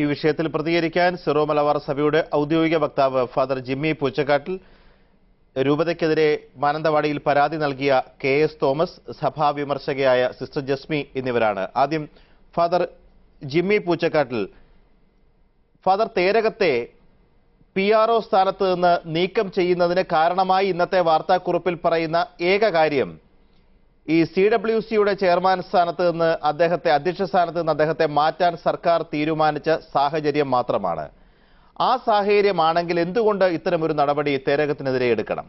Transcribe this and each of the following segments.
ഈ വിഷയത്തിൽ പ്രതികരിക്കാൻ സിറോ മലബാർ സഭയുടെ ഔദ്യോഗിക വക്താവ് ഫാദർ ജിമ്മി പൂച്ചക്കാട്ടിൽ, രൂപതയ്ക്കെതിരെ മാനന്തവാടിയിൽ പരാതി നൽകിയ KS തോമസ്, സഭാ വിമർശകയായ സിസ്റ്റർ ജസ്മി എന്നിവരാണ്. ആദ്യം ഫാദർ ജിമ്മി പൂച്ചക്കാട്ടിൽ, ഫാദർ തേരകത്തെ PRO സ്ഥാനത്ത് നിന്ന് നീക്കം ചെയ്യുന്നതിന് കാരണമായി ഇന്നത്തെ വാർത്താക്കുറിപ്പിൽ പറയുന്ന ഏക കാര്യം ഈ CWCയുടെ ചെയർമാൻ സ്ഥാനത്ത് നിന്ന് അധ്യക്ഷ സ്ഥാനത്ത് നിന്ന് അദ്ദേഹത്തെ മാറ്റാൻ സർക്കാർ തീരുമാനിച്ച സാഹചര്യം മാത്രമാണ്. ആ സാഹചര്യമാണെങ്കിൽ എന്തുകൊണ്ട് ഇത്തരമൊരു നടപടി തേരകത്തിനെതിരെ എടുക്കണം?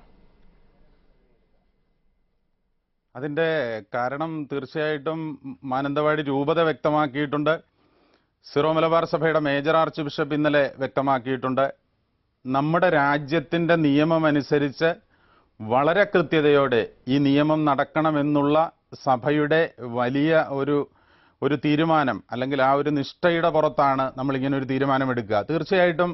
അതിന്റെ കാരണം തീർച്ചയായിട്ടും മാനന്തവാടി രൂപത വ്യക്തമാക്കിയിട്ടുണ്ട്. സിറോ മലബാർ സഭയുടെ മേജർ ആർച്ച് ബിഷപ്പ് ഇന്നലെ വ്യക്തമാക്കിയിട്ടുണ്ട്. നമ്മുടെ രാജ്യത്തിന്റെ നിയമം അനുസരിച്ച് വളരെ കൃത്യതയോടെ ഈ നിയമം നടക്കണമെന്നുള്ള സഭയുടെ വലിയ ഒരു തീരുമാനം, അല്ലെങ്കിൽ ആ ഒരു നിഷ്ഠയുടെ പുറത്താണ് നമ്മളിങ്ങനെ ഒരു തീരുമാനമെടുക്കുക. തീർച്ചയായിട്ടും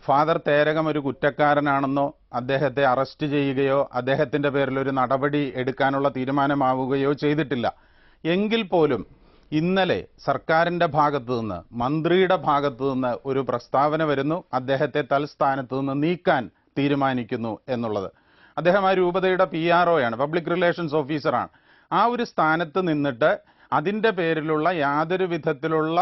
ഫാദർ തേരകം ഒരു കുറ്റക്കാരനാണെന്നോ അദ്ദേഹത്തെ അറസ്റ്റ് ചെയ്യുകയോ അദ്ദേഹത്തിന്റെ പേരിൽ ഒരു നടപടി എടുക്കാനുള്ള തീരുമാനമാവുകയോ ചെയ്തിട്ടില്ല. എങ്കിൽ പോലും ഇന്നലെ സർക്കാരിന്റെ ഭാഗത്തു നിന്ന്, മന്ത്രിയുടെ ഭാഗത്തു നിന്ന് ഒരു പ്രസ്താവന വരുന്നു, അദ്ദേഹത്തെ തൽസ്ഥാനത്ത് നിന്ന് നീക്കാൻ തീരുമാനിക്കുന്നു എന്നുള്ളത്. അദ്ദേഹം ആ രൂപതയുടെ PRO ആണ്, പബ്ലിക് റിലേഷൻസ് ഓഫീസറാണ്. ആ ഒരു സ്ഥാനത്ത് നിന്നിട്ട് അതിൻ്റെ പേരിലുള്ള യാതൊരു വിധത്തിലുള്ള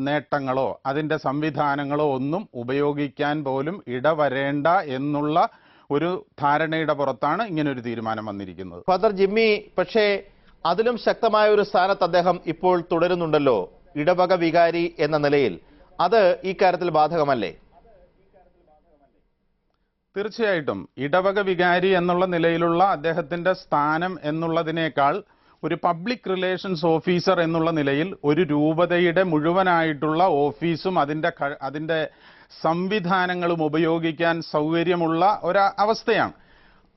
നേട്ടങ്ങളോ അതിൻ്റെ സംവിധാനങ്ങളോ ഒന്നും ഉപയോഗിക്കാൻ പോലും ഇടവരേണ്ട എന്നുള്ള ഒരു ധാരണയുടെ പുറത്താണ് ഇങ്ങനൊരു തീരുമാനം വന്നിരിക്കുന്നത്. ഫാദർ ജിമ്മി, പക്ഷേ അതിലും ശക്തമായ ഒരു സ്ഥാനത്ത് അദ്ദേഹം ഇപ്പോൾ തുടരുന്നുണ്ടല്ലോ, ഇടവക വികാരി എന്ന നിലയിൽ. അത് ഈ കാര്യത്തിൽ ബാധകമല്ലേ? തീർച്ചയായിട്ടും ഇടവക വികാരി എന്നുള്ള നിലയിലുള്ള അദ്ദേഹത്തിന്റെ സ്ഥാനം എന്നുള്ളതിനേക്കാൾ ഒരു പബ്ലിക് റിലേഷൻസ് ഓഫീസർ എന്നുള്ള നിലയിൽ ഒരു രൂപതയുടെ മുഴുവനായിട്ടുള്ള ഓഫീസും അതിന്റെ സംവിധാനങ്ങളും ഉപയോഗിക്കാൻ സൗകര്യമുള്ള ഒരവസ്ഥയാണ്.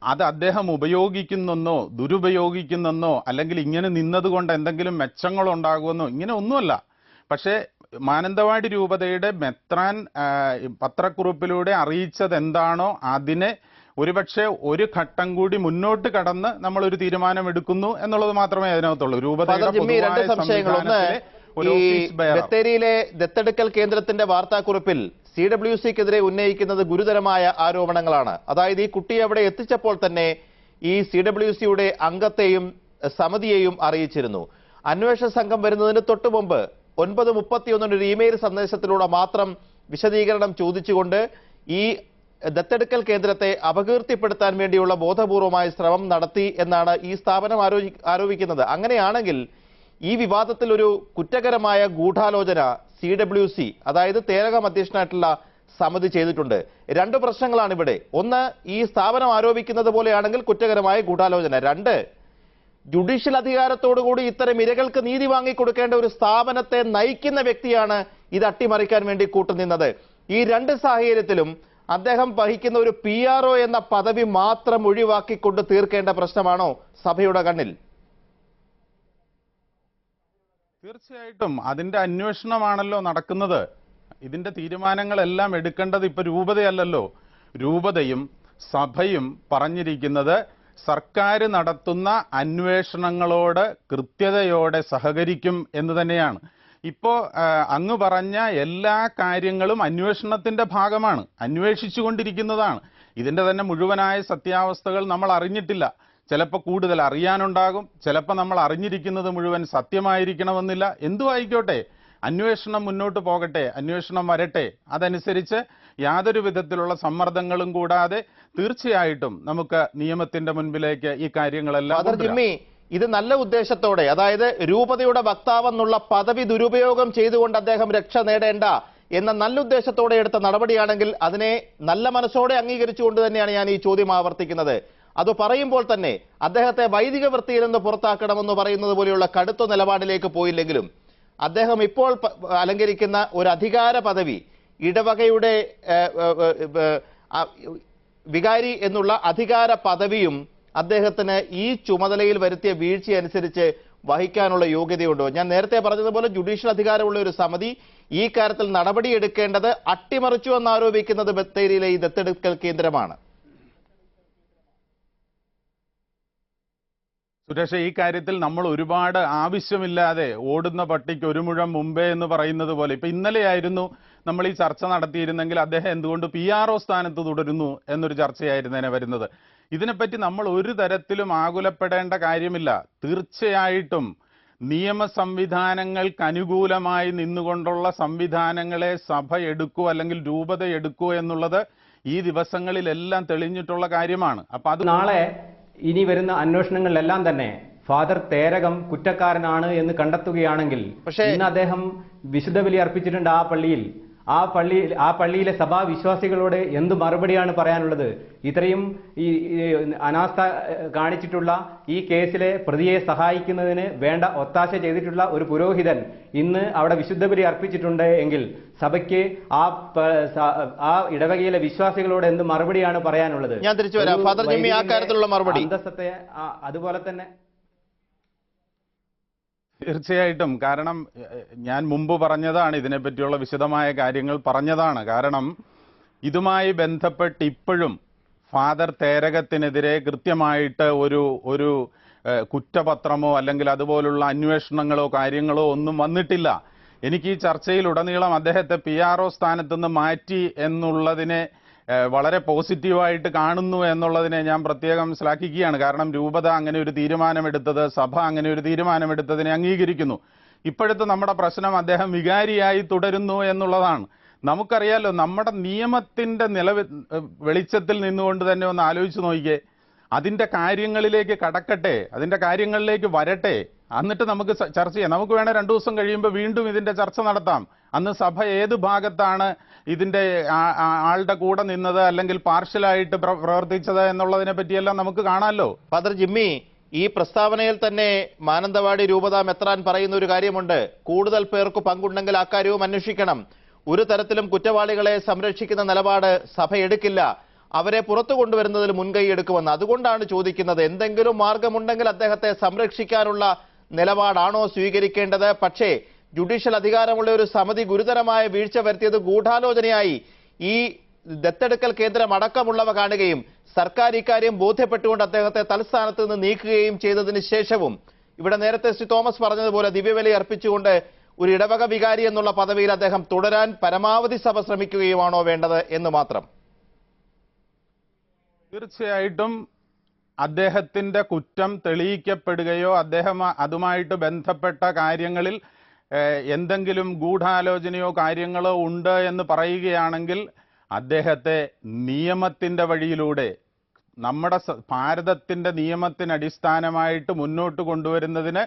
അത് അദ്ദേഹം ഉപയോഗിക്കുന്നെന്നോ ദുരുപയോഗിക്കുന്നെന്നോ അല്ലെങ്കിൽ ഇങ്ങനെ നിന്നതുകൊണ്ട് എന്തെങ്കിലും മെച്ചങ്ങളുണ്ടാകുമെന്നോ ഇങ്ങനെ ഒന്നുമല്ല. പക്ഷേ മാനന്തവാടി രൂപതയുടെ മെത്രാൻ പത്രക്കുറിപ്പിലൂടെ അറിയിച്ചത് എന്താണോ അതിനെ ഒരുപക്ഷെ ഒരു ഘട്ടം കൂടി മുന്നോട്ട് കടന്ന് നമ്മളൊരു തീരുമാനമെടുക്കുന്നു എന്നുള്ളത് മാത്രമേ അതിനകത്തുള്ളൂ. ബത്തേരിയിലെ ദത്തെടുക്കൽ കേന്ദ്രത്തിന്റെ വാർത്താക്കുറിപ്പിൽ CWCക്കെതിരെ ഉന്നയിക്കുന്നത് ഗുരുതരമായ ആരോപണങ്ങളാണ്. അതായത് ഈ കുട്ടിയെ അവിടെ എത്തിച്ചപ്പോൾ തന്നെ ഈ CWCയുടെ അംഗത്തെയും സമിതിയെയും അറിയിച്ചിരുന്നു. അന്വേഷണ സംഘം വരുന്നതിന് തൊട്ടു മുമ്പ് 9:31 ഒരു ഇമെയിൽ സന്ദേശത്തിലൂടെ മാത്രം വിശദീകരണം ചോദിച്ചുകൊണ്ട് ഈ ദത്തെടുക്കൽ കേന്ദ്രത്തെ അപകീർത്തിപ്പെടുത്താൻ വേണ്ടിയുള്ള ബോധപൂർവമായ ശ്രമം നടത്തി എന്നാണ് ഈ സ്ഥാപനം ആരോപിക്കുന്നത്. അങ്ങനെയാണെങ്കിൽ ഈ വിവാദത്തിൽ ഒരു കുറ്റകരമായ ഗൂഢാലോചന CWC, അതായത് തേരകം അധ്യക്ഷനായിട്ടുള്ള സമിതി ചെയ്തിട്ടുണ്ട്. രണ്ട് പ്രശ്നങ്ങളാണ് ഇവിടെ. ഒന്ന്, ഈ സ്ഥാപനം ആരോപിക്കുന്നത് പോലെയാണെങ്കിൽ കുറ്റകരമായ ഗൂഢാലോചന. രണ്ട്, ജുഡീഷ്യൽ അധികാരത്തോടുകൂടി ഇത്തരം ഇരകൾക്ക് നീതി വാങ്ങിക്കൊടുക്കേണ്ട ഒരു സ്ഥാപനത്തെ നയിക്കുന്ന വ്യക്തിയാണ് ഇത് അട്ടിമറിക്കാൻ വേണ്ടി കൂട്ടുനിന്നത്. ഈ രണ്ട് സാഹചര്യത്തിലും അദ്ദേഹം വഹിക്കുന്ന ഒരു PRO എന്ന പദവി മാത്രം ഒഴിവാക്കിക്കൊണ്ട് തീർക്കേണ്ട പ്രശ്നമാണോ സഭയുടെ കണ്ണിൽ? തീർച്ചയായിട്ടും അതിന്റെ അന്വേഷണമാണല്ലോ നടക്കുന്നത്. ഇതിന്റെ തീരുമാനങ്ങളെല്ലാം എടുക്കേണ്ടത് ഇപ്പൊ രൂപതയല്ലല്ലോ. രൂപതയും സഭയും പറഞ്ഞിരിക്കുന്നത് സർക്കാർ നടത്തുന്ന അന്വേഷണങ്ങളോട് കൃത്യതയോടെ സഹകരിക്കും എന്ന് തന്നെയാണ്. ഇപ്പോൾ അങ്ങ് പറഞ്ഞ എല്ലാ കാര്യങ്ങളും അന്വേഷണത്തിന്റെ ഭാഗമാണ്, അന്വേഷിച്ചുകൊണ്ടിരിക്കുന്നതാണ്. ഇതിന്റെ തന്നെ മുഴുവനായ സത്യാവസ്ഥകൾ നമ്മൾ അറിഞ്ഞിട്ടില്ല. ചിലപ്പോൾ കൂടുതൽ അറിയാനുണ്ടാകും, ചിലപ്പോൾ നമ്മൾ അറിഞ്ഞിരിക്കുന്നത് മുഴുവൻ സത്യമായിരിക്കണമെന്നില്ല. എന്തു ആയിക്കോട്ടെ, അന്വേഷണം മുന്നോട്ട് പോകട്ടെ, അന്വേഷണം വരട്ടെ. അതനുസരിച്ച് യാതൊരു വിധത്തിലുള്ള സമ്മർദ്ദങ്ങളും കൂടാതെ തീർച്ചയായിട്ടും നമുക്ക് നിയമത്തിന്റെ മുൻപിലേക്ക് ഈ കാര്യങ്ങളെല്ലാം. ഇത് നല്ല ഉദ്ദേശത്തോടെ, അതായത് രൂപതയുടെ വക്താവെന്നുള്ള പദവി ദുരുപയോഗം ചെയ്തുകൊണ്ട് അദ്ദേഹം രക്ഷ നേടേണ്ട എന്ന നല്ല ഉദ്ദേശത്തോടെ എടുത്ത നടപടിയാണെങ്കിൽ അതിനെ നല്ല മനസ്സോടെ അംഗീകരിച്ചുകൊണ്ട് തന്നെയാണ് ഞാൻ ഈ ചോദ്യം ആവർത്തിക്കുന്നത്. അത് പറയുമ്പോൾ തന്നെ അദ്ദേഹത്തെ വൈദിക വൃത്തിയിൽ നിന്ന് പുറത്താക്കണമെന്ന് പറയുന്നത് പോലെയുള്ള കടുത്ത നിലപാടിലേക്ക് പോയില്ലെങ്കിലും അദ്ദേഹം ഇപ്പോൾ അലങ്കരിക്കുന്ന ഒരു അധികാര പദവി, ഇടവകയുടെ വികാരി എന്നുള്ള അധികാര പദവിയും അദ്ദേഹത്തിന് ഈ ചുമതലയിൽ വരുത്തിയ വീഴ്ച അനുസരിച്ച് വഹിക്കാനുള്ള യോഗ്യതയുണ്ടോ? ഞാൻ നേരത്തെ പറഞ്ഞതുപോലെ ജുഡീഷ്യൽ അധികാരമുള്ള ഒരു സമിതി ഈ കാര്യത്തിൽ നടപടിയെടുക്കേണ്ടത് അട്ടിമറിച്ചു എന്നാരോപിക്കുന്നത് ബത്തേരിയിലെ ഈ ദത്തെടുക്കൽ കേന്ദ്രമാണ്. സുരേഷ്, ഈ കാര്യത്തിൽ നമ്മൾ ഒരുപാട് ആവശ്യമില്ലാതെ ഓടുന്ന പട്ടിക്ക് ഒരു മുഴം മുമ്പേ എന്ന് പറയുന്നത് പോലെ ഇപ്പൊ ഇന്നലെയായിരുന്നു നമ്മൾ ഈ ചർച്ച നടത്തിയിരുന്നെങ്കിൽ അദ്ദേഹം എന്തുകൊണ്ട് PRO സ്ഥാനത്ത് തുടരുന്നു എന്നൊരു ചർച്ചയായിരുന്നേനെ വരുന്നത്. ഇതിനെപ്പറ്റി നമ്മൾ ഒരു തരത്തിലും ആകുലപ്പെടേണ്ട കാര്യമില്ല. തീർച്ചയായിട്ടും നിയമ സംവിധാനങ്ങൾക്ക് അനുകൂലമായി നിന്നുകൊണ്ടുള്ള സംവിധാനങ്ങളെ സഭ എടുക്കൂ അല്ലെങ്കിൽ രൂപത എടുക്കൂ എന്നുള്ളത് ഈ ദിവസങ്ങളിലെല്ലാം തെളിഞ്ഞിട്ടുള്ള കാര്യമാണ്. അപ്പൊ അത് നാളെ ഇനി വരുന്ന അന്വേഷണങ്ങളിലെല്ലാം തന്നെ ഫാദർ തേരകം കുറ്റക്കാരനാണ് എന്ന് കണ്ടെത്തുകയാണെങ്കിൽ ഇന്ന് അദ്ദേഹം വിശുദ്ധ ബലി അർപ്പിച്ചിട്ടുണ്ട് ആ പള്ളിയിൽ. ആ പള്ളിയിലെ സഭാവിശ്വാസികളോട് എന്ത് മറുപടിയാണ് പറയാനുള്ളത്? ഇത്രയും ഈ അനാസ്ഥ കാണിച്ചിട്ടുള്ള ഈ കേസിലെ പ്രതിയെ സഹായിക്കുന്നതിന് വേണ്ട ഒത്താശ ചെയ്തിട്ടുള്ള ഒരു പുരോഹിതൻ ഇന്ന് അവിടെ വിശുദ്ധ ബലി അർപ്പിച്ചിട്ടുണ്ട് എങ്കിൽ സഭയ്ക്ക് ആ ഇടവകയിലെ വിശ്വാസികളോട് എന്ത് മറുപടിയാണ് പറയാനുള്ളത്? ഞാൻ തിരിച്ചു വരാം. ഫാദർ ജിമ്മി ആ കാര്യത്തിലുള്ള മറുപടി. അന്തസ്സത്തെ അതുപോലെ തന്നെ തീർച്ചയായിട്ടും. കാരണം ഞാൻ മുമ്പ് പറഞ്ഞതാണ്, ഇതിനെപ്പറ്റിയുള്ള വിശദമായ കാര്യങ്ങൾ പറഞ്ഞതാണ്. കാരണം ഇതുമായി ബന്ധപ്പെട്ട് ഇപ്പോഴും ഫാദർ തേരകത്തിനെതിരെ കൃത്യമായിട്ട് ഒരു കുറ്റപത്രമോ അല്ലെങ്കിൽ അതുപോലുള്ള അന്വേഷണങ്ങളോ കാര്യങ്ങളോ ഒന്നും വന്നിട്ടില്ല. എനിക്ക് ഈ ചർച്ചയിലുടനീളം അദ്ദേഹത്തെ PRO സ്ഥാനത്തുനിന്ന് മാറ്റി എന്നുള്ളതിനെ വളരെ പോസിറ്റീവായിട്ട് കാണുന്നു എന്നുള്ളതിനെ ഞാൻ പ്രത്യേകം ശ്ലാഘിക്കുകയാണ്. കാരണം രൂപത അങ്ങനെ ഒരു തീരുമാനമെടുത്തത്, സഭ അങ്ങനെ ഒരു തീരുമാനമെടുത്തതിനെ അംഗീകരിക്കുന്നു. ഇപ്പോഴത്തെ നമ്മുടെ പ്രശ്നം അദ്ദേഹം വികാരിയായി തുടരുന്നു എന്നുള്ളതാണ്. നമുക്കറിയാലോ, നമ്മുടെ നിയമത്തിന്റെ വെളിച്ചത്തിൽ നിന്നുകൊണ്ട് തന്നെ ഒന്ന് ആലോചിച്ച് നോക്കിയേ. അതിന്റെ കാര്യങ്ങളിലേക്ക് കടക്കട്ടെ, അതിന്റെ കാര്യങ്ങളിലേക്ക് വരട്ടെ, എന്നിട്ട് നമുക്ക് ചർച്ച ചെയ്യാം. നമുക്ക് വേണേൽ 2 ദിവസം കഴിയുമ്പോൾ വീണ്ടും ഇതിന്റെ ചർച്ച നടത്താം. അന്ന് സഭ ഏത് ഭാഗത്താണ് ഇതിന്റെ ആളുടെ കൂടെ നിന്നത് അല്ലെങ്കിൽ പാർഷ്യലായിട്ട് പ്രവർത്തിച്ചത് എന്നുള്ളതിനെ പറ്റിയെല്ലാം നമുക്ക് കാണാമല്ലോ. ഫാദർ ജിമ്മി, ഈ പ്രസ്താവനയിൽ തന്നെ മാനന്തവാടി രൂപത മെത്രാൻ പറയുന്ന ഒരു കാര്യമുണ്ട്. കൂടുതൽ പേർക്ക് പങ്കുണ്ടെങ്കിൽ ആ കാര്യവും അന്വേഷിക്കണം. ഒരു തരത്തിലും കുറ്റവാളികളെ സംരക്ഷിക്കുന്ന നിലപാട് സഭ എടുക്കില്ല. അവരെ പുറത്തു കൊണ്ടുവരുന്നതിൽ മുൻകൈ എടുക്കുമെന്ന്. അതുകൊണ്ടാണ് ചോദിക്കുന്നത്, എന്തെങ്കിലും മാർഗമുണ്ടെങ്കിൽ അദ്ദേഹത്തെ സംരക്ഷിക്കാനുള്ള നിലപാടാണോ സ്വീകരിക്കേണ്ടത്? പക്ഷേ ജുഡീഷ്യൽ അധികാരമുള്ള ഒരു സമിതി ഗുരുതരമായ വീഴ്ച വരുത്തിയത് ഗൂഢാലോചനയായി ഈ ദത്തെടുക്കൽ കേന്ദ്രം അടക്കമുള്ളവ കാണുകയും സർക്കാർ ഇക്കാര്യം ബോധ്യപ്പെട്ടുകൊണ്ട് അദ്ദേഹത്തെ തലസ്ഥാനത്ത് നിന്ന് നീക്കുകയും ചെയ്തതിന് ശേഷവും ഇവിടെ നേരത്തെ ശ്രീ തോമസ് പറഞ്ഞതുപോലെ ദിവ്യബലി അർപ്പിച്ചുകൊണ്ട് ഒരു ഇടവക വികാരി എന്നുള്ള പദവിയിൽ അദ്ദേഹം തുടരാൻ പരമാവധി സഭ ശ്രമിക്കുകയുമാണോ വേണ്ടത് എന്ന് മാത്രം. തീർച്ചയായിട്ടും അദ്ദേഹത്തിന്റെ കുറ്റം തെളിയിക്കപ്പെടുകയോ അദ്ദേഹം അതുമായിട്ട് ബന്ധപ്പെട്ട കാര്യങ്ങളിൽ എന്തെങ്കിലും ഗൂഢാലോചനയോ കാര്യങ്ങളോ ഉണ്ട് എന്ന് പറയുകയാണെങ്കിൽ അദ്ദേഹത്തെ നിയമത്തിന്റെ വഴിയിലൂടെ നമ്മുടെ ഭാരതത്തിന്റെ നിയമത്തിന് അടിസ്ഥാനമായിട്ട് മുന്നോട്ട് കൊണ്ടുവരുന്നതിന്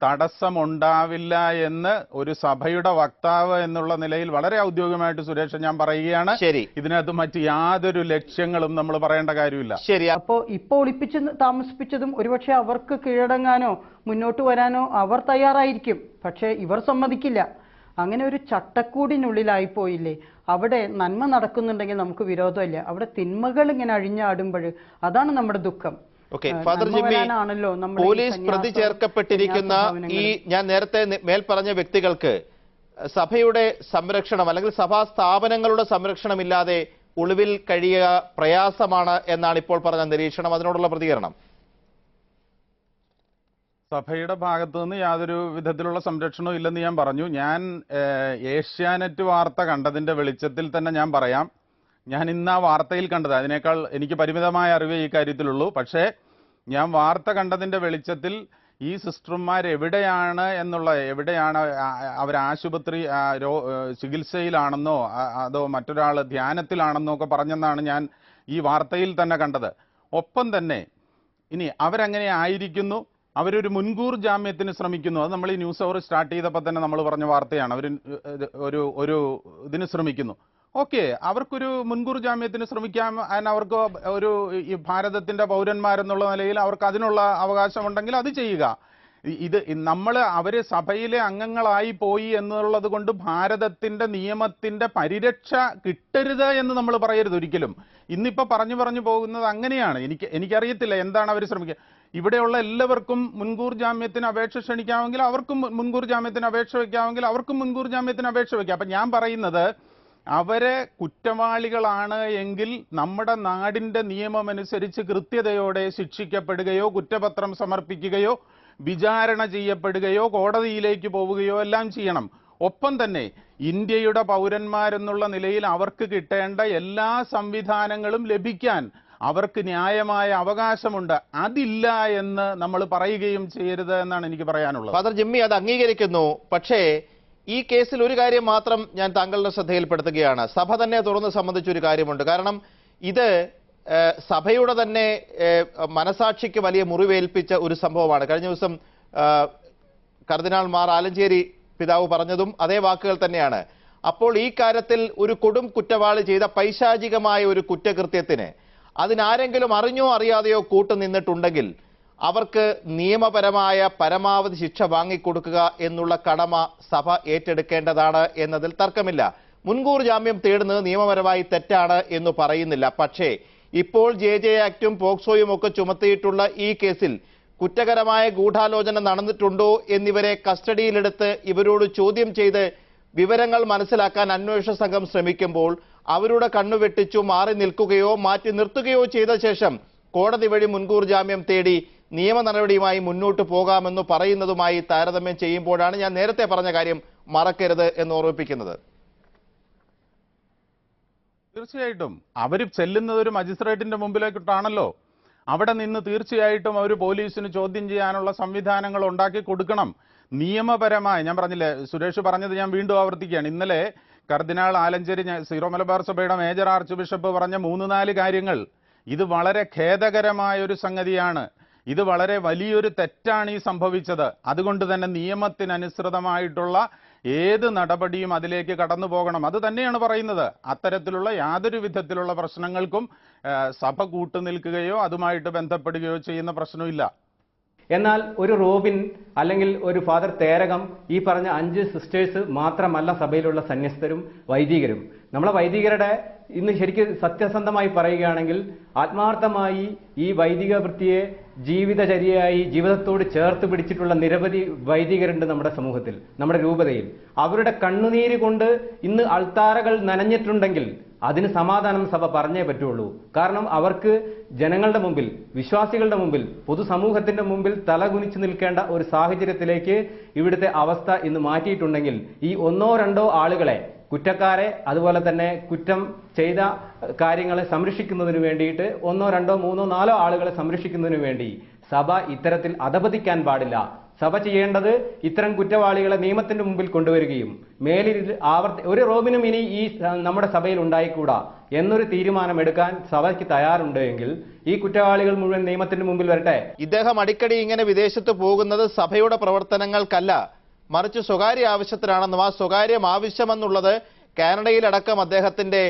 തടസ്സമുണ്ടാവില്ല എന്ന് ഒരു സഭയുടെ വക്താവ് എന്നുള്ള നിലയിൽ വളരെ ഔദ്യോഗികമായിട്ട് സുരേഷ് ഞാൻ പറയുകയാണ്. ശരി, ഇതിനകത്ത് മറ്റ് യാതൊരു ലക്ഷ്യങ്ങളും നമ്മൾ പറയേണ്ട കാര്യമില്ല. ശരി. അപ്പോ ഇപ്പൊ ഒളിപ്പിച്ച് താമസിപ്പിച്ചതും ഒരുപക്ഷെ അവർക്ക് കീഴടങ്ങാനോ മുന്നോട്ട് വരാനോ അവർ തയ്യാറായിരിക്കും. പക്ഷെ ഇവർ സമ്മതിക്കില്ല. അങ്ങനെ ഒരു ചട്ടക്കൂടിനുള്ളിലായിപ്പോയില്ലേ. അവിടെ നന്മ നടക്കുന്നുണ്ടെങ്കിൽ നമുക്ക് വിരോധമില്ല. അവിടെ തിന്മകൾ ഇങ്ങനെ അഴിഞ്ഞാടുമ്പോൾ അതാണ് നമ്മുടെ ദുഃഖം. ഓക്കെ, ഫാദർ ജിമ്മി, പോലീസ് പ്രതി ചേർക്കപ്പെട്ടിരിക്കുന്ന ഈ ഞാൻ നേരത്തെ മേൽ പറഞ്ഞ വ്യക്തികൾക്ക് സഭയുടെ സംരക്ഷണം അല്ലെങ്കിൽ സഭാ സ്ഥാപനങ്ങളുടെ സംരക്ഷണമില്ലാതെ ഒളിവിൽ കഴിയുക പ്രയാസമാണ് എന്നാണ് ഇപ്പോൾ പറഞ്ഞ നിരീക്ഷണം. അതിനോടുള്ള പ്രതികരണം? സഭയുടെ ഭാഗത്തു നിന്ന് യാതൊരു വിധത്തിലുള്ള സംരക്ഷണവും ഇല്ലെന്ന് ഞാൻ പറഞ്ഞു. ഞാൻ ഏഷ്യാനെറ്റ് വാർത്ത കണ്ടതിന്റെ വെളിച്ചത്തിൽ തന്നെ ഞാൻ പറയാം. ഞാൻ ഇന്ന് ആ വാർത്തയിൽ കണ്ടത്, അതിനേക്കാൾ എനിക്ക് പരിമിതമായ അറിവേ ഈ കാര്യത്തിലുള്ളൂ. പക്ഷേ ഞാൻ വാർത്ത കണ്ടതിന്റെ വെളിച്ചത്തിൽ ഈ സിസ്റ്റർമാർ എവിടെയാണ് എവിടെയാണ് അവർ ആശുപത്രി ചികിത്സയിലാണെന്നോ അതോ മറ്റൊരാൾ ധ്യാനത്തിലാണെന്നോ ഒക്കെ പറഞ്ഞെന്നാണ് ഞാൻ ഈ വാർത്തയിൽ തന്നെ കണ്ടത്. ഒപ്പം തന്നെ ഇനി അവരങ്ങനെ ആയിരിക്കുന്നു, അവരൊരു മുൻകൂർ ജാമ്യത്തിന് ശ്രമിക്കുന്നു. അത് നമ്മൾ ഈ ന്യൂസ് അവർ സ്റ്റാർട്ട് ചെയ്തപ്പോൾ തന്നെ നമ്മൾ പറഞ്ഞ വാർത്തയാണ്. അവർ ഒരു ഇതിന് ശ്രമിക്കുന്നു. ഓക്കെ, അവർക്കൊരു മുൻകൂർ ജാമ്യത്തിന് ശ്രമിക്കാം. അവർക്ക് ഒരു ഈ ഭാരതത്തിന്റെ പൗരന്മാരെന്നുള്ള നിലയിൽ അവർക്ക് അതിനുള്ള അവകാശമുണ്ടെങ്കിൽ അത് ചെയ്യുക. ഇത് അവര് സഭയിലെ അംഗങ്ങളായി പോയി എന്നുള്ളത് കൊണ്ട് ഭാരതത്തിന്റെ നിയമത്തിന്റെ പരിരക്ഷ കിട്ടരുത് എന്ന് നമ്മൾ പറയരുത് ഒരിക്കലും. ഇന്നിപ്പോ പറഞ്ഞു പോകുന്നത് അങ്ങനെയാണ്. എനിക്കറിയത്തില്ല എന്താണ് അവർ ശ്രമിക്കുക. ഇവിടെയുള്ള എല്ലാവർക്കും മുൻകൂർ ജാമ്യത്തിന് അപേക്ഷ ക്ഷണിക്കാമെങ്കിൽ അവർക്കും മുൻകൂർ ജാമ്യത്തിന് അപേക്ഷ വയ്ക്കാമെങ്കിൽ അവർക്കും മുൻകൂർ ജാമ്യത്തിന് അപേക്ഷ വയ്ക്കാം. അപ്പൊ ഞാൻ പറയുന്നത്, അവരെ കുറ്റവാളികളാണ് എങ്കിൽ നമ്മുടെ നാടിന്റെ നിയമമനുസരിച്ച് കൃത്യതയോടെ ശിക്ഷിക്കപ്പെടുകയോ കുറ്റപത്രം സമർപ്പിക്കുകയോ വിചാരണ ചെയ്യപ്പെടുകയോ കോടതിയിലേക്ക് പോവുകയോ എല്ലാം ചെയ്യണം. ഒപ്പം തന്നെ ഇന്ത്യയുടെ പൗരന്മാരെന്നുള്ള നിലയിൽ അവർക്ക് കിട്ടേണ്ട എല്ലാ സംവിധാനങ്ങളും ലഭിക്കാൻ അവർക്ക് ന്യായമായ അവകാശമുണ്ട്. അതില്ല എന്ന് നമ്മൾ പറയുകയും ചെയ്യരുത് എന്നാണ് എനിക്ക് പറയാനുള്ളത്. ഫാദർ ജിമ്മി അത് അംഗീകരിക്കുന്നു. പക്ഷേ ഈ കേസിൽ ഒരു കാര്യം മാത്രം ഞാൻ താങ്കളുടെ ശ്രദ്ധയിൽപ്പെടുത്തുകയാണ്. സഭ തന്നെ തുറന്ന് സംബന്ധിച്ചൊരു കാര്യമുണ്ട്. കാരണം ഇത് സഭയുടെ തന്നെ മനസാക്ഷിക്ക് വലിയ മുറിവേൽപ്പിച്ച ഒരു സംഭവമാണ്. കഴിഞ്ഞ ദിവസം കർദിനാൾ മാർ ആലഞ്ചേരി പിതാവ് പറഞ്ഞതും അതേ വാക്കുകൾ തന്നെയാണ്. അപ്പോൾ ഈ കാര്യത്തിൽ ഒരു കൊടും കുറ്റവാളി ചെയ്ത പൈശാചികമായ ഒരു കുറ്റകൃത്യത്തിന് അതിനാരെങ്കിലും അറിഞ്ഞോ അറിയാതെയോ കൂട്ടുനിന്നിട്ടുണ്ടെങ്കിൽ അവർക്ക് നിയമപരമായ പരമാവധി ശിക്ഷ വാങ്ങിക്കൊടുക്കുക എന്നുള്ള കടമ സഭ ഏറ്റെടുക്കേണ്ടതാണ് എന്നതിൽ തർക്കമില്ല. മുൻകൂർ ജാമ്യം തേടുന്നത് നിയമപരമായി തെറ്റാണ് എന്ന് പറയുന്നില്ല. പക്ഷേ ഇപ്പോൾ JJ ആക്ടും പോക്സോയും ഒക്കെ ചുമത്തിയിട്ടുള്ള ഈ കേസിൽ കുറ്റകരമായ ഗൂഢാലോചന നടന്നിട്ടുണ്ടോ എന്നിവരെ കസ്റ്റഡിയിലെടുത്ത് ഇവരോട് ചോദ്യം ചെയ്ത് വിവരങ്ങൾ മനസ്സിലാക്കാൻ അന്വേഷണ സംഘം ശ്രമിക്കുമ്പോൾ അവരുടെ കണ്ണുവെട്ടിച്ചു മാറി നിൽക്കുകയോ മാറ്റി നിർത്തുകയോ ചെയ്ത ശേഷം കോടതി വഴി മുൻകൂർ ജാമ്യം തേടി നിയമ നടപടിയുമായി മുന്നോട്ട് പോകാമെന്ന് പറയുന്നതുമായി താരതമ്യം ചെയ്യുമ്പോഴാണ് ഞാൻ നേരത്തെ പറഞ്ഞ കാര്യം മറക്കരുത് എന്ന് ഓർമ്മിപ്പിക്കുന്നത്. തീർച്ചയായിട്ടും അവർ ചെല്ലുന്നത് ഒരു മജിസ്ട്രേറ്റിന്റെ മുമ്പിലേക്കിട്ടാണല്ലോ. അവിടെ നിന്ന് തീർച്ചയായിട്ടും അവർ പോലീസിന് ചോദ്യം ചെയ്യാനുള്ള സംവിധാനങ്ങൾ ഉണ്ടാക്കി കൊടുക്കണം. നിയമപരമായി ഞാൻ പറഞ്ഞില്ലേ, സുരേഷ് പറഞ്ഞത് ഞാൻ വീണ്ടും ആവർത്തിക്കുകയാണ്. ഇന്നലെ കർദിനാൾ ആലഞ്ചേരി സീറോ മലബാർ സഭയുടെ മേജർ ആർച്ച് ബിഷപ്പ് പറഞ്ഞ 3-4 കാര്യങ്ങൾ, ഇത് വളരെ ഖേദകരമായ ഒരു സംഗതിയാണ്. ഇത് വളരെ വലിയൊരു തെറ്റാണ് ഈ സംഭവിച്ചത്. അതുകൊണ്ട് തന്നെ നിയമത്തിനനുസൃതമായിട്ടുള്ള ഏത് നടപടിയും അതിലേക്ക് കടന്നു പോകണം. അത് തന്നെയാണ് പറയുന്നത്. അത്തരത്തിലുള്ള യാതൊരു വിധത്തിലുള്ള പ്രശ്നങ്ങൾക്കും സഭ കൂട്ടുനിൽക്കുകയോ അതുമായിട്ട് ബന്ധപ്പെടുകയോ ചെയ്യുന്ന പ്രശ്നമില്ല. എന്നാൽ ഒരു റോബിൻ അല്ലെങ്കിൽ ഒരു ഫാദർ തേരകം, ഈ പറഞ്ഞ 5 സിസ്റ്റേഴ്സ് മാത്രമല്ല സഭയിലുള്ള സന്യസ്തരും വൈദികരും. നമ്മളെ വൈദികരുടെ ഇന്ന് ശരിക്കും സത്യസന്ധമായി പറയുകയാണെങ്കിൽ ആത്മാർത്ഥമായി ഈ വൈദിക വൃത്തിയെ ജീവിതചര്യയായി ജീവിതത്തോട് ചേർത്ത് പിടിച്ചിട്ടുള്ള നിരവധി വൈദികരുണ്ട് നമ്മുടെ സമൂഹത്തിൽ, നമ്മുടെ രൂപതയിൽ. അവരുടെ കണ്ണുനീര് കൊണ്ട് ഇന്ന് അൾത്താരകൾ നനഞ്ഞിട്ടുണ്ടെങ്കിൽ അതിന് സമാധാനം സഭ പറഞ്ഞേ പറ്റുള്ളൂ. കാരണം അവർക്ക് ജനങ്ങളുടെ മുമ്പിൽ, വിശ്വാസികളുടെ മുമ്പിൽ, പൊതുസമൂഹത്തിന്റെ മുമ്പിൽ തലകുനിച്ചു നിൽക്കേണ്ട ഒരു സാഹചര്യത്തിലേക്ക് ഇവിടുത്തെ അവസ്ഥ ഇന്ന് മാറ്റിയിട്ടുണ്ടെങ്കിൽ ഈ 1-2 ആളുകളെ, കുറ്റക്കാരെ, അതുപോലെ തന്നെ കുറ്റം ചെയ്ത കാര്യങ്ങളെ സംരക്ഷിക്കുന്നതിന് വേണ്ടിയിട്ട് 1-2-3-4 ആളുകളെ സംരക്ഷിക്കുന്നതിന് വേണ്ടി സഭ ഇത്തരത്തിൽ അധപതിക്കാൻ പാടില്ല. സഭ ചെയ്യേണ്ടത് ഇത്തരം കുറ്റവാളികളെ നിയമത്തിന്റെ മുമ്പിൽ കൊണ്ടുവരികയും മേലിൽ ഒരു റോബിനും ഇനി ഈ നമ്മുടെ സഭയിൽ ഉണ്ടായിക്കൂടാ എന്നൊരു തീരുമാനമെടുക്കാൻ സഭയ്ക്ക് തയ്യാറുണ്ട് എങ്കിൽ ഈ കുറ്റവാളികൾ മുഴുവൻ നിയമത്തിന്റെ മുമ്പിൽ വരട്ടെ. ഇദ്ദേഹം അടിക്കടി ഇങ്ങനെ വിദേശത്ത് പോകുന്നത് സഭയുടെ പ്രവർത്തനങ്ങൾക്കല്ല, മറിച്ച് സ്വകാര്യ ആവശ്യത്തിനാണെന്നും ആ സ്വകാര്യം ആവശ്യമെന്നുള്ളത് കാനഡയിലടക്കം അദ്ദേഹത്തിന്റെ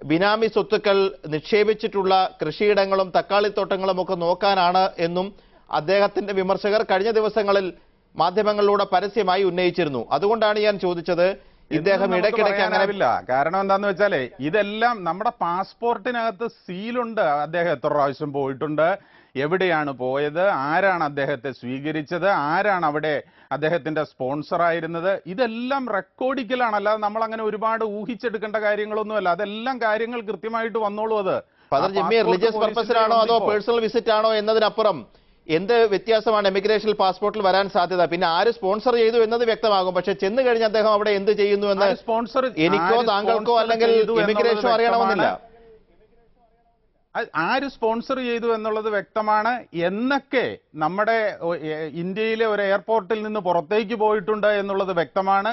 ബിനാമി സ്വത്തുക്കൾ നിക്ഷേപിച്ചിട്ടുള്ള കൃഷിയിടങ്ങളും തക്കാളിത്തോട്ടങ്ങളും ഒക്കെ നോക്കാനാണ് എന്നും അദ്ദേഹത്തിന്റെ വിമർശകർ കഴിഞ്ഞ ദിവസങ്ങളിൽ മാധ്യമങ്ങളിലൂടെ പരസ്യമായി ഉന്നയിച്ചിരുന്നു. അതുകൊണ്ടാണ് ഞാൻ ചോദിച്ചത്, ഇദ്ദേഹം ഇടയ്ക്കിടയ്ക്ക് അങ്ങനെ. കാരണം എന്താന്ന് വെച്ചാലേ ഇതെല്ലാം നമ്മുടെ പാസ്പോർട്ടിനകത്ത് സീലുണ്ട്. അദ്ദേഹം എത്ര പ്രാവശ്യം പോയിട്ടുണ്ട്, എവിടെയാണ് പോയത്, ആരാണ് അദ്ദേഹത്തെ സ്വീകരിച്ചത്, ആരാണ് അവിടെ അദ്ദേഹത്തിന്റെ സ്പോൺസർ ആയിരുന്നത്, ഇതെല്ലാം റെക്കോർഡിക്കലാണ്. അല്ലാതെ നമ്മൾ അങ്ങനെ ഒരുപാട് ഊഹിച്ചെടുക്കേണ്ട കാര്യങ്ങളൊന്നുമല്ല. അതെല്ലാം കാര്യങ്ങൾ കൃത്യമായിട്ട് വന്നോളൂ. അത് ഫാദർ ജിമ്മി റിലീജിയസ് പർപ്പസിലാണോ അതോ പേഴ്സണൽ വിസിറ്റ് ആണോ എന്നതിനപ്പുറം എന്ത് വ്യത്യാസമാണ് എമിഗ്രേഷൻ പാസ്പോർട്ടിൽ വരാൻ സാധ്യത? പിന്നെ ആര് സ്പോൺസർ ചെയ്തു എന്നത് വ്യക്തമാകും. പക്ഷെ ചെന്ന് കഴിഞ്ഞ് അദ്ദേഹം അവിടെ എന്ത് ചെയ്യുന്നു എന്ന് സ്പോൺസർ എനിക്കോ താങ്കൾക്കോ അല്ലെങ്കിൽ ഇമിഗ്രേഷനോ അറിയണമെന്നില്ല. ആര് സ്പോൺസർ ചെയ്തു എന്നുള്ളത് വ്യക്തമാണ്. എന്നൊക്കെ നമ്മുടെ ഇന്ത്യയിലെ ഒരു എയർപോർട്ടിൽ നിന്ന് പുറത്തേക്ക് പോയിട്ടുണ്ട് എന്നുള്ളത് വ്യക്തമാണ്.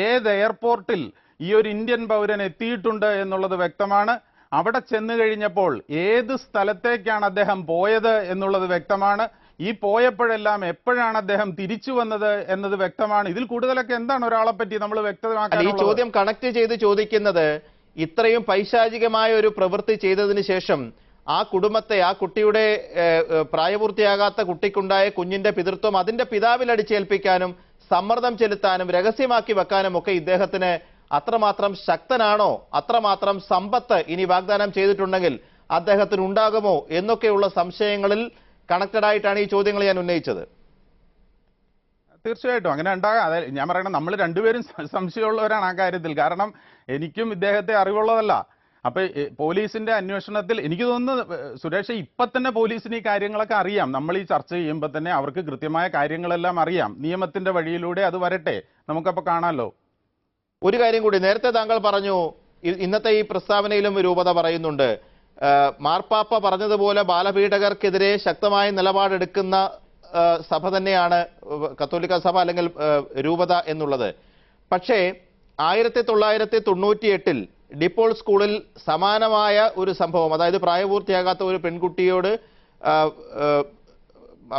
ഏത് എയർപോർട്ടിൽ ഈ ഒരു ഇന്ത്യൻ പൗരൻ എത്തിയിട്ടുണ്ട് എന്നുള്ളത് വ്യക്തമാണ്. അവിടെ ചെന്ന് കഴിഞ്ഞപ്പോൾ ഏത് സ്ഥലത്തേക്കാണ് അദ്ദേഹം പോയത് എന്നുള്ളത് വ്യക്തമാണ്. ഈ പോയപ്പോഴെല്ലാം എപ്പോഴാണ് അദ്ദേഹം തിരിച്ചു വന്നത് എന്നത് വ്യക്തമാണ്. ഇതിൽ കൂടുതലൊക്കെ എന്താണ് ഒരാളെ പറ്റി നമ്മൾ വ്യക്തമാക്കാൻ? ഈ ചോദ്യം കണക്ട് ചെയ്ത് ചോദിക്കുന്നത്, ഇത്രയും പൈശാചികമായ ഒരു പ്രവൃത്തി ചെയ്തതിന് ശേഷം ആ കുടുംബത്തെ, ആ കുട്ടിയുടെ പ്രായപൂർത്തിയാകാത്ത കുട്ടിക്കുണ്ടായ കുഞ്ഞിന്റെ പിതൃത്വം അതിന്റെ പിതാവിൽ അടിച്ചേൽപ്പിക്കാനും സമ്മർദ്ദം ചെലുത്താനും രഹസ്യമാക്കി വെക്കാനും ഒക്കെ ഇദ്ദേഹത്തിന് അത്രമാത്രം ശക്തനാണോ, അത്രമാത്രം സമ്പത്ത് ഇനി വാഗ്ദാനം ചെയ്തിട്ടുണ്ടെങ്കിൽ അദ്ദേഹത്തിന് ഉണ്ടാകുമോ എന്നൊക്കെയുള്ള സംശയങ്ങളിൽ കണക്റ്റഡ് ആയിട്ടാണ് ഈ ചോദ്യങ്ങൾ ഞാൻ ഉന്നയിച്ചത്. തീർച്ചയായിട്ടും അങ്ങനെ ഉണ്ടാകാം. അതെ, ഞാൻ പറയണം, നമ്മൾ രണ്ടുപേരും സംശയമുള്ളവരാണ് ആ കാര്യത്തിൽ. കാരണം എനിക്കും ഇദ്ദേഹത്തെ അറിവുള്ളതല്ല. അപ്പൊ പോലീസിന്റെ അന്വേഷണത്തിൽ എനിക്ക് തോന്നുന്നു സുരേഷ്, ഇപ്പൊ തന്നെ പോലീസിന് ഈ കാര്യങ്ങളൊക്കെ അറിയാം. നമ്മൾ ഈ ചർച്ച ചെയ്യുമ്പോൾ തന്നെ അവർക്ക് കൃത്യമായ കാര്യങ്ങളെല്ലാം അറിയാം. നിയമത്തിന്റെ വഴിയിലൂടെ അത് വരട്ടെ, നമുക്കപ്പോൾ കാണാമല്ലോ. ഒരു കാര്യം കൂടി, നേരത്തെ താങ്കൾ പറഞ്ഞു, ഇന്നത്തെ ഈ പ്രസ്താവനയിലും രൂപത പറയുന്നുണ്ട്, മാർപ്പാപ്പ പറഞ്ഞതുപോലെ ബാലപീഡകർക്കെതിരെ ശക്തമായ നിലപാടെടുക്കുന്ന സഭ തന്നെയാണ് കത്തോലിക്ക സഭ അല്ലെങ്കിൽ രൂപത എന്നുള്ളത്. പക്ഷേ 1998 ഡിപ്പോൾ സ്കൂളിൽ സമാനമായ ഒരു സംഭവം, അതായത് പ്രായപൂർത്തിയാകാത്ത ഒരു പെൺകുട്ടിയോട്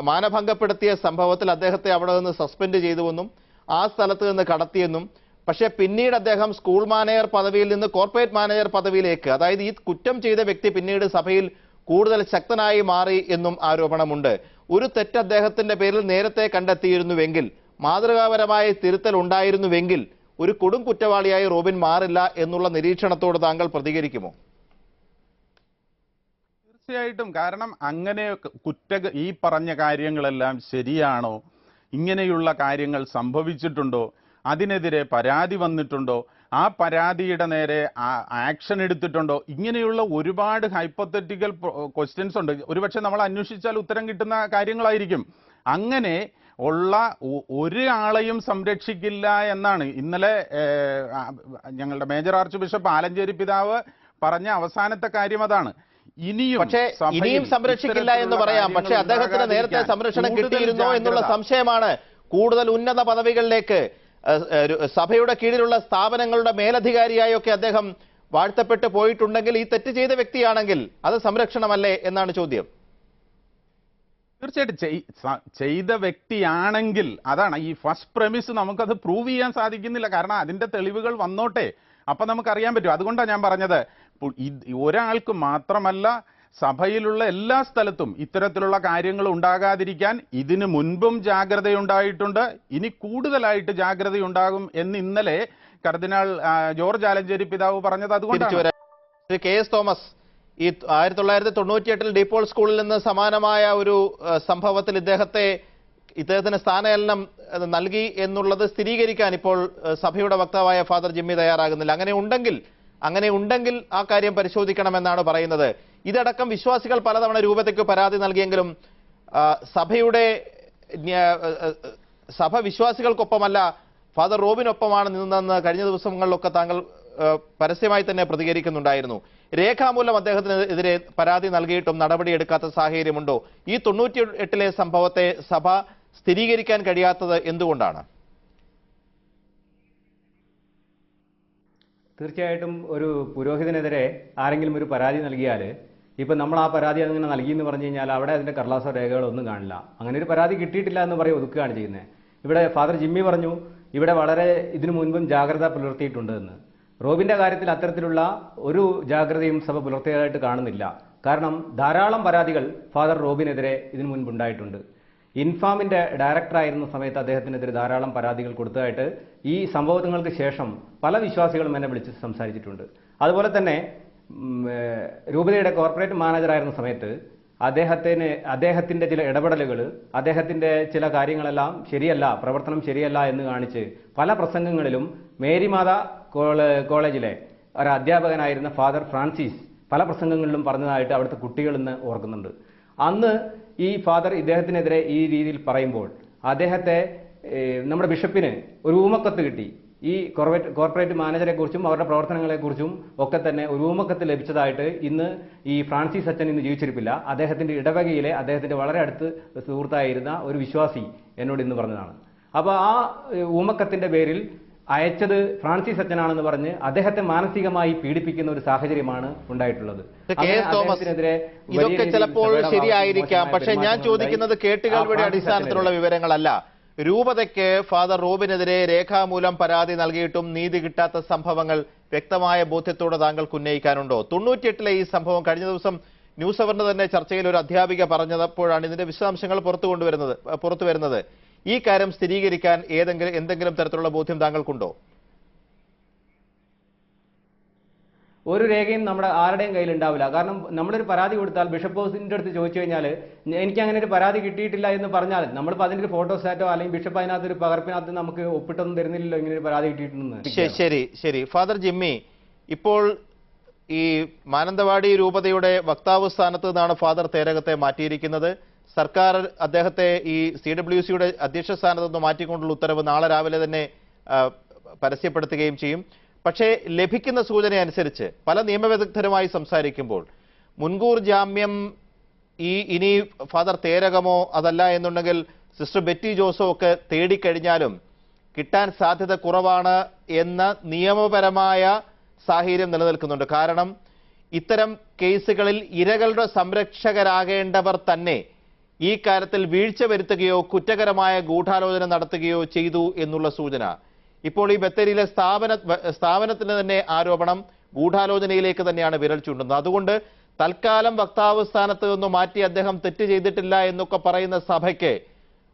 മാനഭംഗപ്പെടുത്തിയ സംഭവത്തിൽ അദ്ദേഹത്തെ അവിടെ നിന്ന് സസ്പെൻഡ് ചെയ്തുവെന്നും ആ സ്ഥലത്ത് നിന്ന് കടത്തിയെന്നും, പക്ഷേ പിന്നീട് അദ്ദേഹം സ്കൂൾ മാനേജർ പദവിയിൽ നിന്ന് കോർപ്പറേറ്റ് മാനേജർ പദവിയിലേക്ക്, അതായത് ഈ കുറ്റം ചെയ്ത വ്യക്തി പിന്നീട് സഭയിൽ കൂടുതൽ ശക്തനായി മാറി എന്നും ആരോപണമുണ്ട്. ഒരു തെറ്റ് അദ്ദേഹത്തിന്റെ പേരിൽ നേരത്തെ കണ്ടെത്തിയിരുന്നുവെങ്കിൽ, മാതൃകാപരമായ തിരുത്തൽ ഉണ്ടായിരുന്നുവെങ്കിൽ ഒരു കൊടും കുറ്റവാളിയായി റോബിൻ മാറില്ല എന്നുള്ള നിരീക്ഷണത്തോട് താങ്കൾ പ്രതികരിക്കുമോ? തീർച്ചയായിട്ടും. കാരണം അങ്ങനെ ഈ പറഞ്ഞ കാര്യങ്ങളെല്ലാം ശരിയാണോ? ഇങ്ങനെയുള്ള കാര്യങ്ങൾ സംഭവിച്ചിട്ടുണ്ടോ? അതിനെതിരെ പരാതി വന്നിട്ടുണ്ടോ? ആ പരാതിയുടെ നേരെ ആക്ഷൻ എടുത്തിട്ടുണ്ടോ? ഇങ്ങനെയുള്ള ഒരുപാട് ഹൈപ്പോത്തറ്റിക്കൽ ക്വസ്റ്റ്യൻസ് ഉണ്ട്. ഒരുപക്ഷെ നമ്മൾ അന്വേഷിച്ചാൽ ഉത്തരം കിട്ടുന്ന കാര്യങ്ങളായിരിക്കും. അങ്ങനെ ഉള്ള ഒരാളെയും സംരക്ഷിക്കില്ല എന്നാണ് ഇന്നലെ ഞങ്ങളുടെ മേജർ ആർച്ച് ബിഷപ്പ് ആലഞ്ചേരി പിതാവ് പറഞ്ഞ അവസാനത്തെ കാര്യം അതാണ്. ഇനിയും സംരക്ഷിക്കില്ല എന്ന് പറയാം, പക്ഷെ അദ്ദേഹത്തിന് നേരത്തെ സംരക്ഷണം കിട്ടിയിരുന്നോ എന്നുള്ള സംശയമാണ്. കൂടുതൽ ഉന്നത പദവികളിലേക്ക് സഭയുടെ കീഴിലുള്ള സ്ഥാപനങ്ങളുടെ മേലധികാരിയായൊക്കെ അദ്ദേഹം വാഴ്ത്തപ്പെട്ട് പോയിട്ടുണ്ടെങ്കിൽ, ഈ തെറ്റ് ചെയ്ത വ്യക്തിയാണെങ്കിൽ അത് സംരക്ഷണമല്ലേ എന്നാണ് ചോദ്യം. തീർച്ചയായിട്ടും ചെയ്ത വ്യക്തിയാണെങ്കിൽ, അതാണ് ഈ ഫസ്റ്റ് പ്രെമിസ്, നമുക്കത് പ്രൂവ് ചെയ്യാൻ സാധിക്കുന്നില്ല. കാരണം അതിന്റെ തെളിവുകൾ വന്നോട്ടെ, അപ്പൊ നമുക്കറിയാൻ പറ്റും. അതുകൊണ്ടാണ് ഞാൻ പറഞ്ഞത്, ഒരാൾക്ക് മാത്രമല്ല സഭയിലുള്ള എല്ലാ സ്ഥലത്തും ഇത്തരത്തിലുള്ള കാര്യങ്ങൾ ഉണ്ടാകാതിരിക്കാൻ ഇതിനു മുൻപും ജാഗ്രതയുണ്ടായിട്ടുണ്ട്, ഇനി കൂടുതലായിട്ട് ജാഗ്രതയുണ്ടാകും എന്ന് ഇന്നലെ കർദിനാൾ ജോർജ് ആലഞ്ചേരി പിതാവ് പറഞ്ഞത്. അതുകൊണ്ടാണ് കെ എസ് തോമസ്, ഈ 1998 ഡിപ്പോൾ സ്കൂളിൽ നിന്ന് സമാനമായ ഒരു സംഭവത്തിൽ ഇദ്ദേഹത്തിന് സ്ഥാനചലനം നൽകി എന്നുള്ളത് സ്ഥിരീകരിക്കാൻ ഇപ്പോൾ സഭയുടെ വക്താവായ ഫാദർ ജിമ്മി തയ്യാറാകുന്നില്ല. അങ്ങനെ ഉണ്ടെങ്കിൽ ആ കാര്യം പരിശോധിക്കണമെന്നാണ് പറയുന്നത്. ഇതടക്കം വിശ്വാസികൾ പലതവണ രൂപതയ്ക്ക് പരാതി നൽകിയെങ്കിലും സഭ വിശ്വാസികൾക്കൊപ്പമല്ല, ഫാദർ റോബിനൊപ്പമാണ് നിന്നതെന്ന് കഴിഞ്ഞ ദിവസങ്ങളിലൊക്കെ താങ്കൾ പരസ്യമായി തന്നെ പ്രതികരിക്കുന്നുണ്ടായിരുന്നു. രേഖാമൂലം അദ്ദേഹത്തിനെതിരെ പരാതി നൽകിയിട്ടും നടപടിയെടുക്കാത്ത സാഹചര്യമുണ്ടോ? ഈ 98 സംഭവത്തെ സഭ സ്ഥിരീകരിക്കാൻ കഴിയാത്തത് എന്തുകൊണ്ടാണ്? തീർച്ചയായിട്ടും ഒരു പുരോഹിതനെതിരെ ആരെങ്കിലും ഒരു പരാതി നൽകിയാൽ, ഇപ്പം നമ്മൾ ആ പരാതി അങ്ങനെ നൽകിയെന്ന് പറഞ്ഞു കഴിഞ്ഞാൽ അവിടെ അതിൻ്റെ കടലാസോ രേഖകളോ ഒന്നും കാണില്ല. അങ്ങനെ ഒരു പരാതി കിട്ടിയിട്ടില്ല എന്ന് പറയും, ഒതുക്കുകയാണ് ചെയ്യുന്നത്. ഇവിടെ ഫാദർ ജിമ്മി പറഞ്ഞു ഇവിടെ വളരെ ഇതിനു മുൻപും ജാഗ്രത പുലർത്തിയിട്ടുണ്ട് എന്ന്. റോബിൻ്റെ കാര്യത്തിൽ അത്തരത്തിലുള്ള ഒരു ജാഗ്രതയും സഭ പുലർത്തിയതായിട്ട് കാണുന്നില്ല. കാരണം ധാരാളം പരാതികൾ ഫാദർ റോബിനെതിരെ ഇതിനു മുൻപ് ഉണ്ടായിട്ടുണ്ട്. ഇൻഫാമിൻ്റെ ഡയറക്ടറായിരുന്ന സമയത്ത് അദ്ദേഹത്തിനെതിരെ ധാരാളം പരാതികൾ കൊടുത്തതായിട്ട് ഈ സംഭവങ്ങൾക്ക് ശേഷം പല വിശ്വാസികളും എന്നെ വിളിച്ച് സംസാരിച്ചിട്ടുണ്ട്. അതുപോലെ തന്നെ രൂപതയുടെ കോർപ്പറേറ്റ് മാനേജറായിരുന്ന സമയത്ത് അദ്ദേഹത്തിൻ്റെ ചില ഇടപെടലുകൾ, അദ്ദേഹത്തിൻ്റെ ചില കാര്യങ്ങളെല്ലാം ശരിയല്ല, പ്രവർത്തനം ശരിയല്ല എന്ന് കാണിച്ച് പല പ്രസംഗങ്ങളിലും മേരിമാത കോളേജിലെ ഒരു അധ്യാപകനായിരുന്ന ഫാദർ ഫ്രാൻസിസ് പല പ്രസംഗങ്ങളിലും പറഞ്ഞതായിട്ട് അവിടുത്തെ കുട്ടികൾ ഇന്ന് ഓർക്കുന്നുണ്ട്. അന്ന് ഈ ഫാദർ ഇദ്ദേഹത്തിനെതിരെ ഈ രീതിയിൽ പറയുമ്പോൾ അദ്ദേഹത്തെ നമ്മുടെ ബിഷപ്പിന് ഒരു ഊമക്കത്ത് കിട്ടി. ഈ കോർപ്പറേറ്റ് മാനേജറെ കുറിച്ചും അവരുടെ പ്രവർത്തനങ്ങളെക്കുറിച്ചും ഒക്കെ തന്നെ ഒരു ഊമക്കത്ത് ലഭിച്ചതായിട്ട് ഇന്ന് ഈ ഫ്രാൻസിസ് അച്ഛൻ ഇന്ന് ജീവിച്ചിരിപ്പില്ല. അദ്ദേഹത്തിൻ്റെ ഇടവകയിലെ അദ്ദേഹത്തിൻ്റെ വളരെ അടുത്ത് സുഹൃത്തായിരുന്ന ഒരു വിശ്വാസി എന്നോട് ഇന്ന് പറഞ്ഞതാണ്. അപ്പോൾ ആ ഊമക്കത്തിൻ്റെ പേരിൽ അയച്ചത് ഫ്രാൻസിസ് അച്ഛനാണെന്ന് പറഞ്ഞ് അദ്ദേഹത്തെ മാനസികമായി പീഡിപ്പിക്കുന്ന ഒരു സാഹചര്യമാണ് ഉണ്ടായിട്ടുള്ളത്. ഇതൊക്കെ ചിലപ്പോൾ ശരിയായിരിക്കാം, പക്ഷെ ഞാൻ ചോദിക്കുന്നത് കേട്ടുകളുടെ അടിസ്ഥാനത്തിലുള്ള വിവരങ്ങളല്ല. രൂപതയ്ക്ക് ഫാദർ റോബിനെതിരെ രേഖാമൂലം പരാതി നൽകിയിട്ടും നീതി കിട്ടാത്ത സംഭവങ്ങൾ വ്യക്തമായ ബോധ്യത്തോടെ താങ്കൾക്ക് ഉന്നയിക്കാനുണ്ടോ? 98 ഈ സംഭവം കഴിഞ്ഞ ദിവസം ന്യൂസ് അവറിന്റെ തന്നെ ചർച്ചയിൽ ഒരു അധ്യാപിക പറഞ്ഞപ്പോഴാണ് ഇതിന്റെ വിശദാംശങ്ങൾ പുറത്തു വരുന്നത്. ഈ കാര്യം സ്ഥിരീകരിക്കാൻ എന്തെങ്കിലും തരത്തിലുള്ള ബോധ്യം താങ്കൾക്കുണ്ടോ? ഒരു രേഖയും നമ്മുടെ ആരുടെയും കയ്യിൽ ഉണ്ടാവില്ല. കാരണം നമ്മളൊരു പരാതി കൊടുത്താൽ ബിഷപ്പ് ഹൗസിൻ്റെ അടുത്ത് ചോദിച്ചു കഴിഞ്ഞാൽ എനിക്ക് അങ്ങനെ ഒരു പരാതി കിട്ടിയിട്ടില്ല എന്ന് പറഞ്ഞാൽ നമ്മളിപ്പോൾ അതിൻ്റെ ഒരു ഫോട്ടോസ്റ്റാറ്റോ അല്ലെങ്കിൽ ബിഷപ്പ് അതിനകത്ത് ഒരു പകർപ്പിനകത്ത് നമുക്ക് ഒപ്പിട്ടൊന്നും തരുന്നില്ലല്ലോ ഇങ്ങനെ ഒരു പരാതി കിട്ടിയിട്ടുണ്ടെന്ന്. ശരി ഫാദർ ജിമ്മി, ഇപ്പോൾ ഈ മാനന്തവാടി രൂപതയുടെ വക്താവ് സ്ഥാനത്ത് നിന്നാണ് ഫാദർ തേരകത്തെ മാറ്റിയിരിക്കുന്നത്. സർക്കാർ അദ്ദേഹത്തെ ഈ CWCയുടെ അധ്യക്ഷ സ്ഥാനത്ത് നിന്ന് മാറ്റിക്കൊണ്ടുള്ള ഉത്തരവ് നാളെ രാവിലെ തന്നെ പരസ്യപ്പെടുത്തുകയും ചെയ്യും. പക്ഷേ ലഭിക്കുന്ന സൂചന അനുസരിച്ച് പല നിയമവിദഗ്ധരുമായി സംസാരിക്കുമ്പോൾ മുൻകൂർ ജാമ്യം ഇനി ഫാദർ തേരകമോ അതല്ല എന്നുണ്ടെങ്കിൽ സിസ്റ്റർ ബെറ്റി ജോസോ ഒക്കെ തേടിക്കഴിഞ്ഞാലും കിട്ടാൻ സാധ്യത കുറവാണ് എന്ന നിയമപരമായ സാഹചര്യം നിലനിൽക്കുന്നുണ്ട്. കാരണം ഇത്തരം കേസുകളിൽ ഇരകളുടെ സംരക്ഷകരാകേണ്ടവർ തന്നെ ഈ കാര്യത്തിൽ വീഴ്ച വരുത്തുകയോ കുറ്റകരമായ ഗൂഢാലോചന നടത്തുകയോ ചെയ്തു എന്നുള്ള സൂചന. ഇപ്പോൾ ഈ ബത്തേരിയിലെ സ്ഥാപനത്തിന് തന്നെ ആരോപണം ഗൂഢാലോചനയിലേക്ക് തന്നെയാണ് വിരൽ ചൂണ്ടുന്നത്. അതുകൊണ്ട് തൽക്കാലം വക്താവ് സ്ഥാനത്ത് നിന്ന് മാറ്റി അദ്ദേഹം തെറ്റ് ചെയ്തിട്ടില്ല എന്നൊക്കെ പറയുന്ന സഭയ്ക്ക്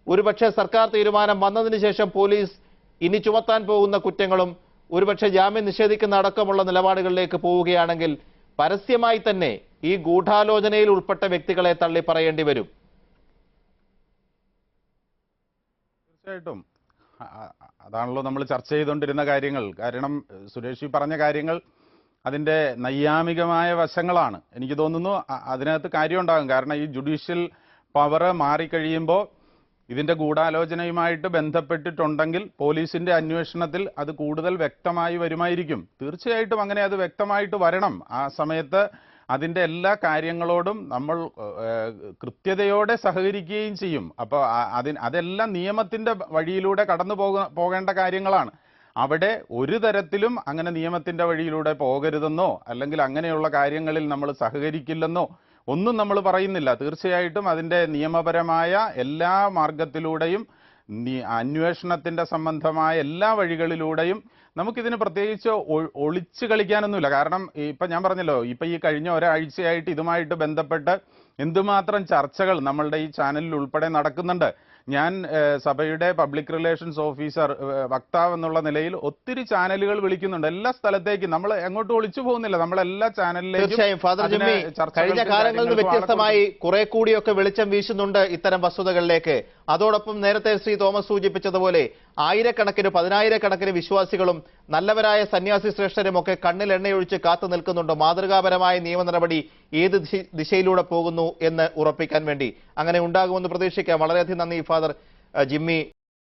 ഒരുപക്ഷെ സർക്കാർ തീരുമാനം വന്നതിന് ശേഷം പോലീസ് ഇനി ചുമത്താൻ പോകുന്ന കുറ്റങ്ങളും ഒരുപക്ഷെ ജാമ്യം നിഷേധിക്കുന്ന അടക്കമുള്ള നിലപാടുകളിലേക്ക് പോവുകയാണെങ്കിൽ പരസ്യമായി തന്നെ ഈ ഗൂഢാലോചനയിൽ ഉൾപ്പെട്ട വ്യക്തികളെ തള്ളി പറയേണ്ടി വരും. തീർച്ചയായിട്ടും അതാണല്ലോ നമ്മൾ ചർച്ച ചെയ്തുകൊണ്ടിരുന്ന കാര്യങ്ങൾ. കാരണം സുരേഷ് പറഞ്ഞ കാര്യങ്ങൾ അതിൻ്റെ നൈയാമികമായ വശങ്ങളാണ്. എനിക്ക് തോന്നുന്നു അതിനകത്ത് കാര്യമുണ്ടാകും. കാരണം ഈ ജുഡീഷ്യൽ പവർ മാറിക്കഴിയുമ്പോൾ ഇതിൻ്റെ ഗൂഢാലോചനയുമായിട്ട് ബന്ധപ്പെട്ടിട്ടുണ്ടെങ്കിൽ പോലീസിൻ്റെ അന്വേഷണത്തിൽ അത് കൂടുതൽ വ്യക്തമായി വരുമായിരിക്കും. തീർച്ചയായിട്ടും അങ്ങനെ അത് വ്യക്തമായിട്ട് വരണം. ആ സമയത്ത് അതിൻ്റെ എല്ലാ കാര്യങ്ങളോടും നമ്മൾ കൃത്യതയോടെ സഹകരിക്കുകയും ചെയ്യും. അപ്പോൾ അതെല്ലാം നിയമത്തിൻ്റെ വഴിയിലൂടെ കടന്നു പോകേണ്ട കാര്യങ്ങളാണ്. അവിടെ ഒരു തരത്തിലും അങ്ങനെ നിയമത്തിൻ്റെ വഴിയിലൂടെ പോകരുതെന്നോ അല്ലെങ്കിൽ അങ്ങനെയുള്ള കാര്യങ്ങളിൽ നമ്മൾ സഹകരിക്കില്ലെന്നോ ഒന്നും നമ്മൾ പറയുന്നില്ല. തീർച്ചയായിട്ടും അതിൻ്റെ നിയമപരമായ എല്ലാ മാർഗത്തിലൂടെയും അന്വേഷണത്തിൻ്റെ സംബന്ധമായ എല്ലാ വഴികളിലൂടെയും നമുക്കിതിന് പ്രത്യേകിച്ച് ഒളിച്ചു കളിക്കാനൊന്നുമില്ല. കാരണം ഇപ്പം ഞാൻ പറഞ്ഞല്ലോ, ഇപ്പം ഈ കഴിഞ്ഞ ഒരാഴ്ചയായിട്ട് ഇതുമായിട്ട് ബന്ധപ്പെട്ട് എന്തുമാത്രം ചർച്ചകൾ നമ്മളുടെ ഈ ചാനലിൽ ഉൾപ്പെടെ നടക്കുന്നുണ്ട്. ഞാൻ സഭയുടെ പബ്ലിക് റിലേഷൻസ് ഓഫീസർ വക്താവ് എന്നുള്ള നിലയിൽ ഒത്തിരി ചാനലുകൾ വിളിക്കുന്നുണ്ട്. എല്ലാ സ്ഥലത്തേക്കും നമ്മൾ എങ്ങോട്ടും ഒളിച്ചു പോകുന്നില്ല. നമ്മളെല്ലാ ചാനലിലേക്കും തീർച്ചയായും ഫാദർ ജിമ്മി കഴിഞ്ഞ കാലങ്ങളിൽ നിന്ന് വ്യത്യസ്തമായി കുറെ കൂടിയൊക്കെ വെളിച്ചം വീശുന്നുണ്ട് ഇത്തരം വസ്തുതകളിലേക്ക്. അതോടൊപ്പം നേരത്തെ ശ്രീ തോമസ് സൂചിപ്പിച്ചതുപോലെ ആയിരക്കണക്കിന് പതിനായിരക്കണക്കിന് വിശ്വാസികളും നല്ലവരായ സന്യാസി ശ്രേഷ്ഠരും ഒക്കെ കണ്ണിൽ എണ്ണയൊഴിച്ച് കാത്തു നിൽക്കുന്നുണ്ട് മാതൃകാപരമായ നിയമ നടപടി ഏത് ദിശയിലൂടെ പോകുന്നു എന്ന് ഉറപ്പിക്കാൻ വേണ്ടി. അങ്ങനെ ഉണ്ടാകുമെന്ന് പ്രതീക്ഷിക്കാം. വളരെയധികം നന്ദി ഫാദർ ജിമ്മി.